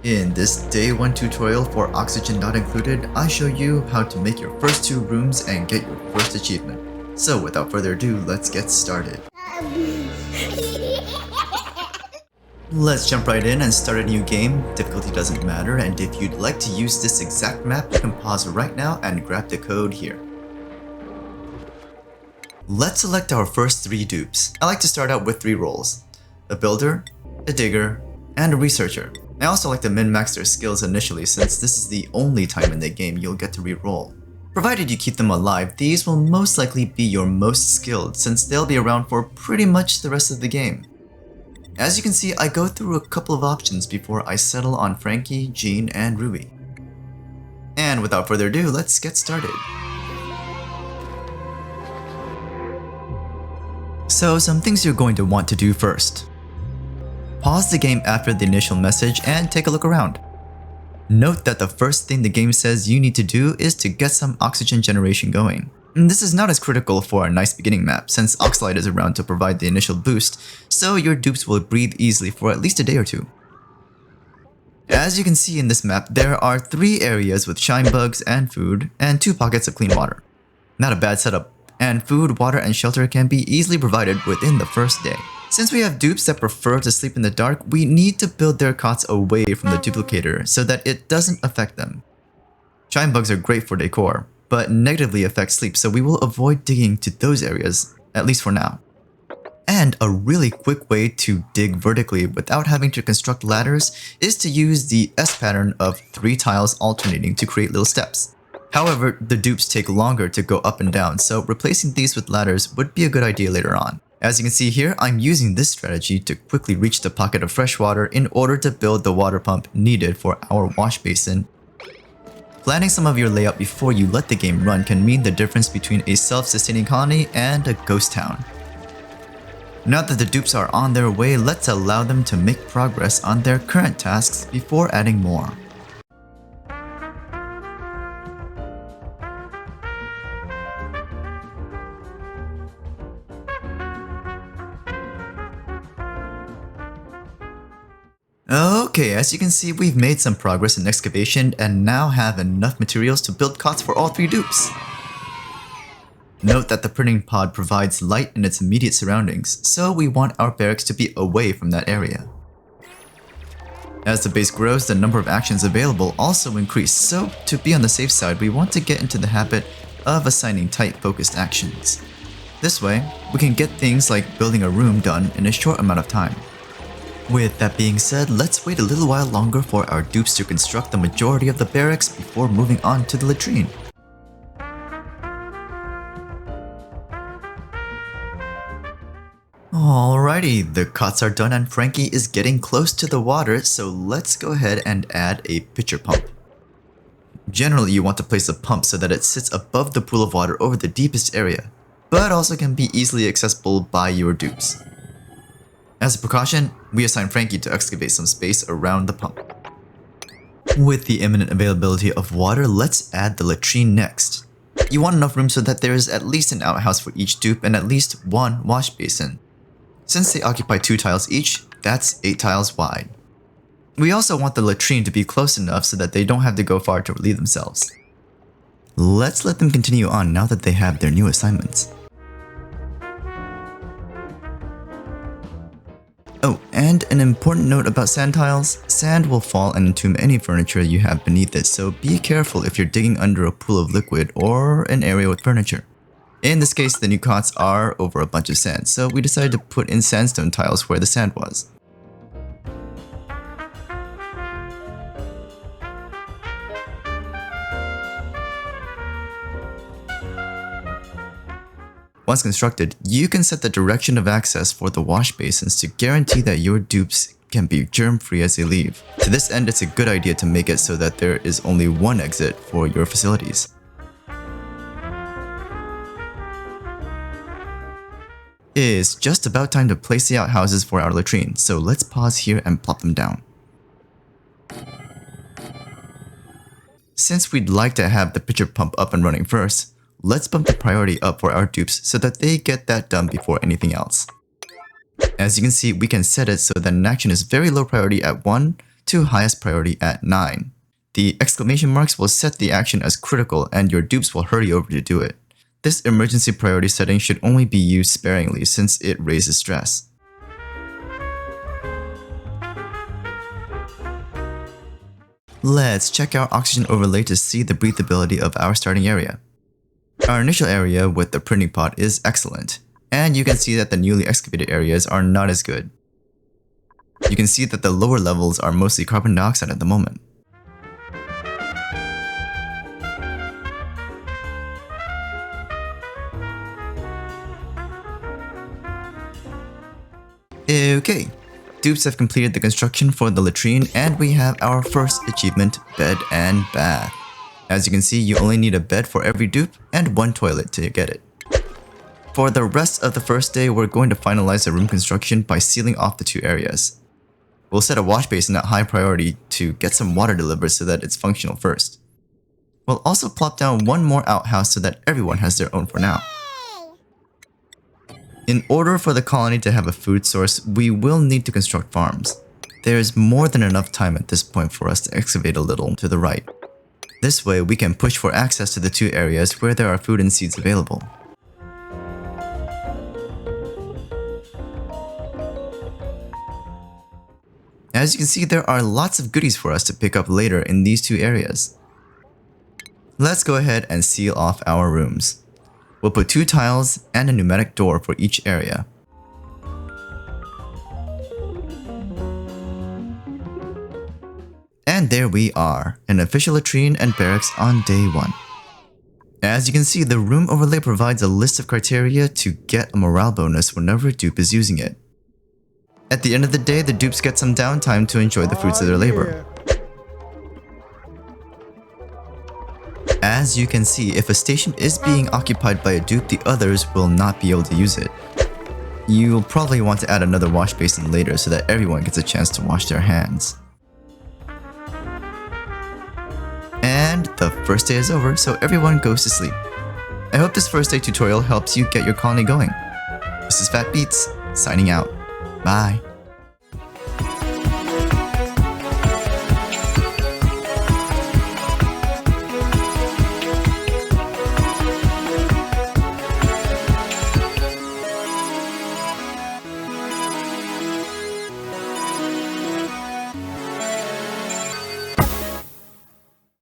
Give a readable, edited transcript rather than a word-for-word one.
In this day 1 tutorial for Oxygen Not Included, I show you how to make your first 2 rooms and get your first achievement. So without further ado, let's get started. Let's jump right in and start a new game. Difficulty doesn't matter, and if you'd like to use this exact map, you can pause right now and grab the code here. Let's select our first 3 dupes. I like to start out with 3 roles: a builder, a digger, and a researcher. I also like to min-max their skills initially, since this is the only time in the game you'll get to re-roll. Provided you keep them alive, these will most likely be your most skilled, since they'll be around for pretty much the rest of the game. As you can see, I go through a couple of options before I settle on Frankie, Jean, and Ruby. And without further ado, let's get started. So some things you're going to want to do first. Pause the game after the initial message and take a look around. Note that the first thing the game says you need to do is to get some oxygen generation going. And this is not as critical for a nice beginning map, since Oxalite is around to provide the initial boost, so your dupes will breathe easily for at least a day or 2. As you can see in this map, there are 3 areas with shine bugs and food, and 2 pockets of clean water. Not a bad setup, and food, water, and shelter can be easily provided within the first day. Since we have dupes that prefer to sleep in the dark, we need to build their cots away from the duplicator so that it doesn't affect them. Shine bugs are great for decor, but negatively affect sleep, so we will avoid digging to those areas, at least for now. And a really quick way to dig vertically without having to construct ladders is to use the S pattern of 3 tiles alternating to create little steps. However, the dupes take longer to go up and down, so replacing these with ladders would be a good idea later on. As you can see here, I'm using this strategy to quickly reach the pocket of fresh water in order to build the water pump needed for our wash basin. Planning some of your layout before you let the game run can mean the difference between a self-sustaining colony and a ghost town. Now that the dupes are on their way, let's allow them to make progress on their current tasks before adding more. Okay, as you can see, we've made some progress in excavation and now have enough materials to build cots for all 3 dupes. Note that the printing pod provides light in its immediate surroundings, so we want our barracks to be away from that area. As the base grows, the number of actions available also increase, so to be on the safe side, we want to get into the habit of assigning tight focused actions. This way, we can get things like building a room done in a short amount of time. With that being said, let's wait a little while longer for our dupes to construct the majority of the barracks before moving on to the latrine. Alrighty, the cots are done and Frankie is getting close to the water, so let's go ahead and add a pitcher pump. Generally, you want to place a pump so that it sits above the pool of water over the deepest area, but also can be easily accessible by your dupes. As a precaution, we assign Frankie to excavate some space around the pump. With the imminent availability of water, let's add the latrine next. You want enough room so that there is at least an outhouse for each dupe and at least 1 wash basin. Since they occupy 2 tiles each, that's 8 tiles wide. We also want the latrine to be close enough so that they don't have to go far to relieve themselves. Let's let them continue on now that they have their new assignments. Oh, and an important note about sand tiles: sand will fall and entomb any furniture you have beneath it, so be careful if you're digging under a pool of liquid or an area with furniture. In this case, the new cots are over a bunch of sand, so we decided to put in sandstone tiles where the sand was. Once constructed, you can set the direction of access for the wash basins to guarantee that your dupes can be germ-free as they leave. To this end, it's a good idea to make it so that there is only 1 exit for your facilities. It's just about time to place the outhouses for our latrine, so let's pause here and plop them down. Since we'd like to have the pitcher pump up and running first, let's bump the priority up for our dupes so that they get that done before anything else. As you can see, we can set it so that an action is very low priority at 1, to highest priority at 9. The exclamation marks will set the action as critical and your dupes will hurry over to do it. This emergency priority setting should only be used sparingly since it raises stress. Let's check our oxygen overlay to see the breathability of our starting area. Our initial area with the printing pot is excellent, and you can see that the newly excavated areas are not as good. You can see that the lower levels are mostly carbon dioxide at the moment. Okay, dupes have completed the construction for the latrine and we have our first achievement, bed and bath. As you can see, you only need a bed for every dupe and one toilet to get it. For the rest of the first day, we're going to finalize the room construction by sealing off the 2 areas. We'll set a wash basin at high priority to get some water delivered so that it's functional first. We'll also plop down one more outhouse so that everyone has their own for now. In order for the colony to have a food source, we will need to construct farms. There's more than enough time at this point for us to excavate a little to the right. This way, we can push for access to the 2 areas where there are food and seeds available. As you can see, there are lots of goodies for us to pick up later in these 2 areas. Let's go ahead and seal off our rooms. We'll put 2 tiles and a pneumatic door for each area. And there we are, an official latrine and barracks on day 1. As you can see, the room overlay provides a list of criteria to get a morale bonus whenever a dupe is using it. At the end of the day, the dupes get some downtime to enjoy the fruits of their labor. As you can see, if a station is being occupied by a dupe, the others will not be able to use it. You'll probably want to add another wash basin later so that everyone gets a chance to wash their hands. And the first day is over, so everyone goes to sleep. I hope this first day tutorial helps you get your colony going. This is phatbeetz, signing out. Bye.